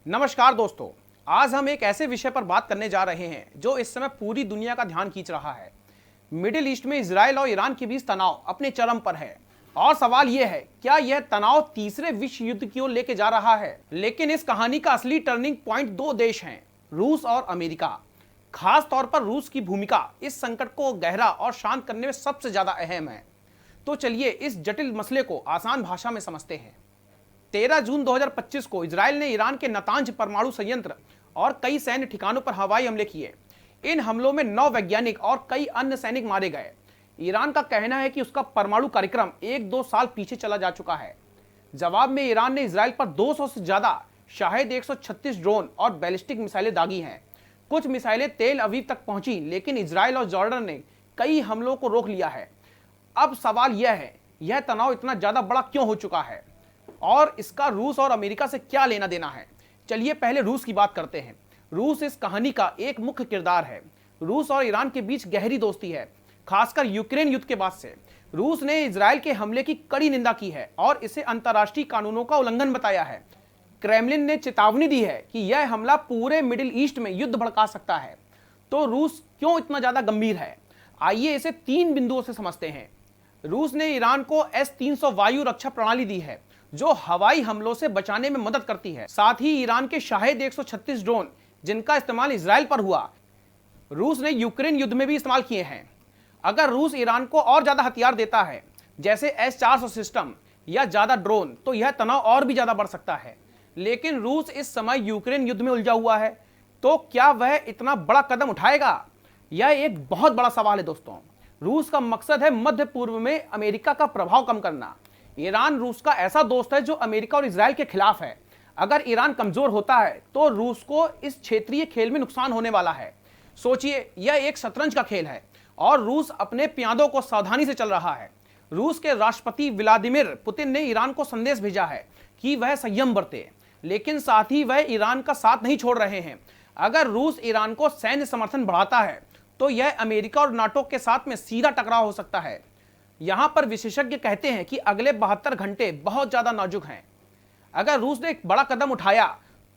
नमस्कार दोस्तों। आज हम एक ऐसे विषय पर बात करने जा रहे हैं जो इस समय पूरी दुनिया का ध्यान खींच रहा है। मिडिल ईस्ट में इजराइल और ईरान के बीच तनाव अपने चरम पर है और सवाल यह है, क्या यह तनाव तीसरे विश्व युद्ध की ओर लेके जा रहा है। लेकिन इस कहानी का असली टर्निंग पॉइंट दो देश हैं, रूस और अमेरिका। खास तौर पर रूस की भूमिका इस संकट को गहरा और शांत करने में सबसे ज्यादा अहम है। तो चलिए इस जटिल मसले को आसान भाषा में समझते हैं। 13 जून 2025 को इजराइल ने ईरान के नतांज परमाणु संयंत्र और कई सैन्य ठिकानों पर हवाई हमले किए। इन हमलों में 9 वैज्ञानिक और कई अन्य सैनिक मारे गए। ईरान का कहना है कि उसका परमाणु कार्यक्रम 1-2 साल पीछे चला जा चुका है। जवाब में ईरान ने इजराइल पर 200 से ज्यादा शाहिद 136 ड्रोन और बैलिस्टिक मिसाइलें दागी हैं। कुछ मिसाइलें तेल अवीव तक पहुंची, लेकिन इजराइल और जॉर्डन ने कई हमलों को रोक लिया है। अब सवाल यह है, यह तनाव इतना ज्यादा बड़ा क्यों हो चुका है और इसका रूस और अमेरिका से क्या लेना देना है। चलिए पहले रूस की बात करते हैं। रूस इस कहानी का एक मुख्य किरदार है। रूस और ईरान के बीच गहरी दोस्ती है, खासकर यूक्रेन युद्ध के बाद से। रूस ने इजराइल के हमले की कड़ी निंदा की है और इसे अंतर्राष्ट्रीय कानूनों का उल्लंघन बताया है। क्रेमलिन ने चेतावनी दी है कि यह हमला पूरे मिडिल ईस्ट में युद्ध भड़का सकता है। तो रूस क्यों इतना ज्यादा गंभीर है, आइए इसे 3 बिंदुओं से समझते हैं। रूस ने ईरान को S-300 वायु रक्षा प्रणाली दी है, जो हवाई हमलों से बचाने में मदद करती है। साथ ही ईरान के शाहिद 136 ड्रोन, जिनका इस्तेमाल इजराइल पर हुआ, रूस ने यूक्रेन युद्ध में भी इस्तेमाल किए हैं। अगर रूस ईरान को और ज्यादा हथियार देता है, जैसे S-400 सिस्टम या ज्यादा ड्रोन, तो यह तनाव और भी ज्यादा बढ़ सकता है। लेकिन रूस इस समय यूक्रेन युद्ध में उलझा हुआ है, तो क्या वह इतना बड़ा कदम उठाएगा? यह एक बहुत बड़ा सवाल है दोस्तों। रूस का मकसद है मध्य पूर्व में अमेरिका का प्रभाव कम करना। ईरान रूस का ऐसा दोस्त है जो अमेरिका और इजराइल के खिलाफ है। अगर ईरान कमजोर होता है तो रूस को इस क्षेत्रीय खेल में नुकसान होने वाला है। सोचिए, यह एक शतरंज का खेल है और रूस अपने प्यादों को सावधानी से चल रहा है। रूस के राष्ट्रपति व्लादिमीर पुतिन ने ईरान को संदेश भेजा है कि वह संयम बरते, लेकिन साथ ही वह ईरान का साथ नहीं छोड़ रहे हैं। अगर रूस ईरान को सैन्य समर्थन बढ़ाता है तो यह अमेरिका और नाटो के साथ में सीधा टकराव हो सकता है। यहां पर विशेषज्ञ कहते हैं कि अगले 72 घंटे बहुत ज्यादा नाजुक हैं। अगर रूस ने एक बड़ा कदम उठाया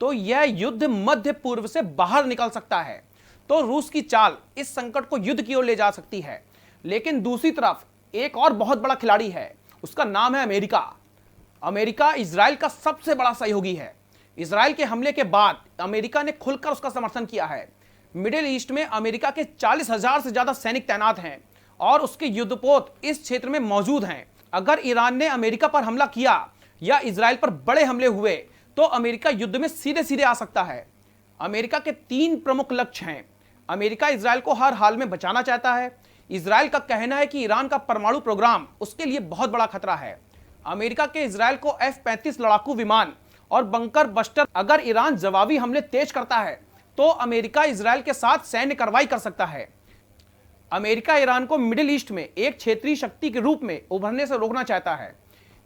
तो यह युद्ध मध्य पूर्व से बाहर निकल सकता है। तो रूस की चाल इस संकट को युद्ध की ओर ले जा सकती है। लेकिन दूसरी तरफ एक और बहुत बड़ा खिलाड़ी है, उसका नाम है अमेरिका। अमेरिका इजराइल का सबसे बड़ा सहयोगी है। इजराइल के हमले के बाद अमेरिका ने खुलकर उसका समर्थन किया है। मिडिल ईस्ट में अमेरिका के 40,000 से ज्यादा सैनिक तैनात हैं और उसके युद्धपोत इस क्षेत्र में मौजूद हैं। अगर ईरान ने अमेरिका पर हमला किया या इजराइल पर बड़े हमले हुए तो अमेरिका युद्ध में सीधे सीधे आ सकता है। अमेरिका के 3 प्रमुख लक्ष्य हैं। अमेरिका इजराइल को हर हाल में बचाना चाहता है। इजराइल का कहना है कि ईरान का परमाणु प्रोग्राम उसके लिए बहुत बड़ा खतरा है। अमेरिका के इजराइल को F-35 लड़ाकू विमान और बंकर बस्टर, अगर ईरान जवाबी हमले तेज करता है तो अमेरिका इजराइल के साथ सैन्य कार्रवाई कर सकता है। अमेरिका ईरान को मिडिल ईस्ट में एक क्षेत्रीय शक्ति के रूप में उभरने से रोकना चाहता है।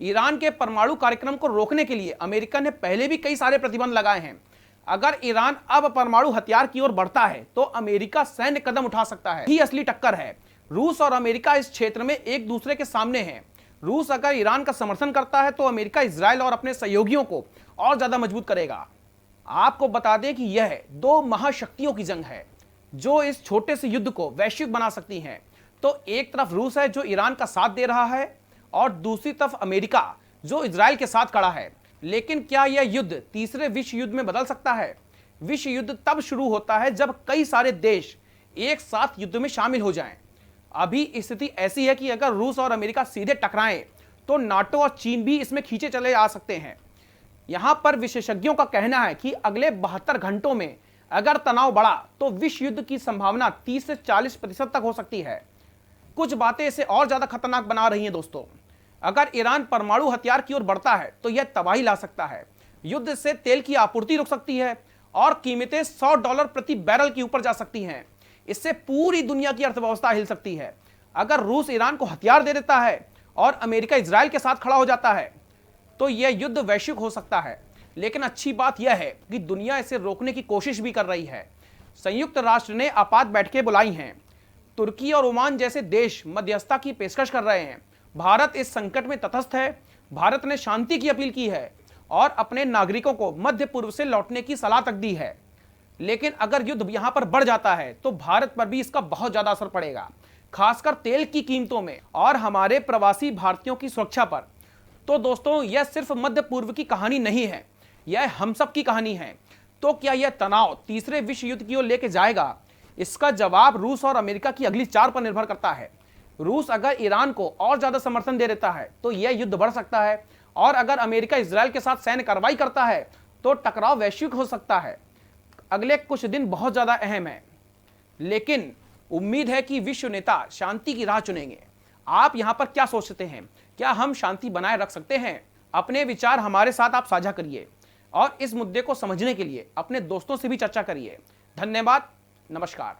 ईरान के परमाणु कार्यक्रम को रोकने के लिए अमेरिका ने पहले भी कई सारे प्रतिबंध लगाए हैं। अगर ईरान अब परमाणु हथियार की ओर बढ़ता है तो अमेरिका सैन्य कदम उठा सकता है। ही असली टक्कर है। रूस और अमेरिका इस क्षेत्र में एक दूसरे के सामने हैं। रूस अगर ईरान का समर्थन करता है तो अमेरिका इजराइल और अपने सहयोगियों को और ज्यादा मजबूत करेगा। आपको बता दें कि यह 2 महाशक्तियों की जंग है जो इस छोटे से युद्ध को वैश्विक बना सकती हैं। तो एक तरफ रूस है जो ईरान का साथ दे रहा है और दूसरी तरफ अमेरिका जो इजराइल के साथ खड़ा है। लेकिन क्या यह युद्ध तीसरे विश्व युद्ध में बदल सकता है? विश्व युद्ध तब शुरू होता है जब कई सारे देश एक साथ युद्ध में शामिल हो जाएं। अभी स्थिति ऐसी है कि अगर रूस और अमेरिका सीधे टकराएं तो नाटो और चीन भी इसमें खींचे चले आ सकते हैं। यहां पर विशेषज्ञों का कहना है कि अगले 72 घंटों में अगर तनाव बढ़ा तो विश्व युद्ध की संभावना 30 से 40% तक हो सकती है। कुछ बातें इसे और ज्यादा खतरनाक बना रही हैं दोस्तों। अगर ईरान परमाणु हथियार की ओर बढ़ता है तो यह तबाही ला सकता है। युद्ध से तेल की आपूर्ति रुक सकती है और कीमतें $100 प्रति बैरल के ऊपर जा सकती हैं। इससे पूरी दुनिया की अर्थव्यवस्था हिल सकती है। अगर रूस ईरान को हथियार दे देता है और अमेरिका इजराइल के साथ खड़ा हो जाता है तो यह युद्ध वैश्विक हो सकता है। लेकिन अच्छी बात यह है कि दुनिया इसे रोकने की कोशिश भी कर रही है। संयुक्त राष्ट्र ने आपात बैठकें बुलाई हैं। तुर्की और ओमान जैसे देश मध्यस्थता की पेशकश कर रहे हैं। भारत इस संकट में तटस्थ है। भारत ने शांति की अपील की है और अपने नागरिकों को मध्य पूर्व से लौटने की सलाह तक दी है। लेकिन अगर युद्ध यहां पर बढ़ जाता है तो भारत पर भी इसका बहुत ज्यादा असर पड़ेगा, खासकर तेल की कीमतों में और हमारे प्रवासी भारतीयों की सुरक्षा पर। तो दोस्तों, यह सिर्फ मध्य पूर्व की कहानी नहीं है, यह हम सब की कहानी है। तो क्या यह तनाव तीसरे विश्व युद्ध की ओर लेके जाएगा? इसका जवाब रूस और अमेरिका की अगली चाल पर निर्भर करता है। रूस अगर ईरान को और ज्यादा समर्थन दे देता है तो यह युद्ध बढ़ सकता है, और अगर अमेरिका इजराइल के साथ सैन्य कार्रवाई करता है तो टकराव वैश्विक हो सकता है। अगले कुछ दिन बहुत ज्यादा अहम है, लेकिन उम्मीद है कि विश्व नेता शांति की राह चुनेंगे। आप यहां पर क्या सोचते हैं? क्या हम शांति बनाए रख सकते हैं? अपने विचार हमारे साथ आप साझा करिए और इस मुद्दे को समझने के लिए अपने दोस्तों से भी चर्चा करिए। धन्यवाद। नमस्कार।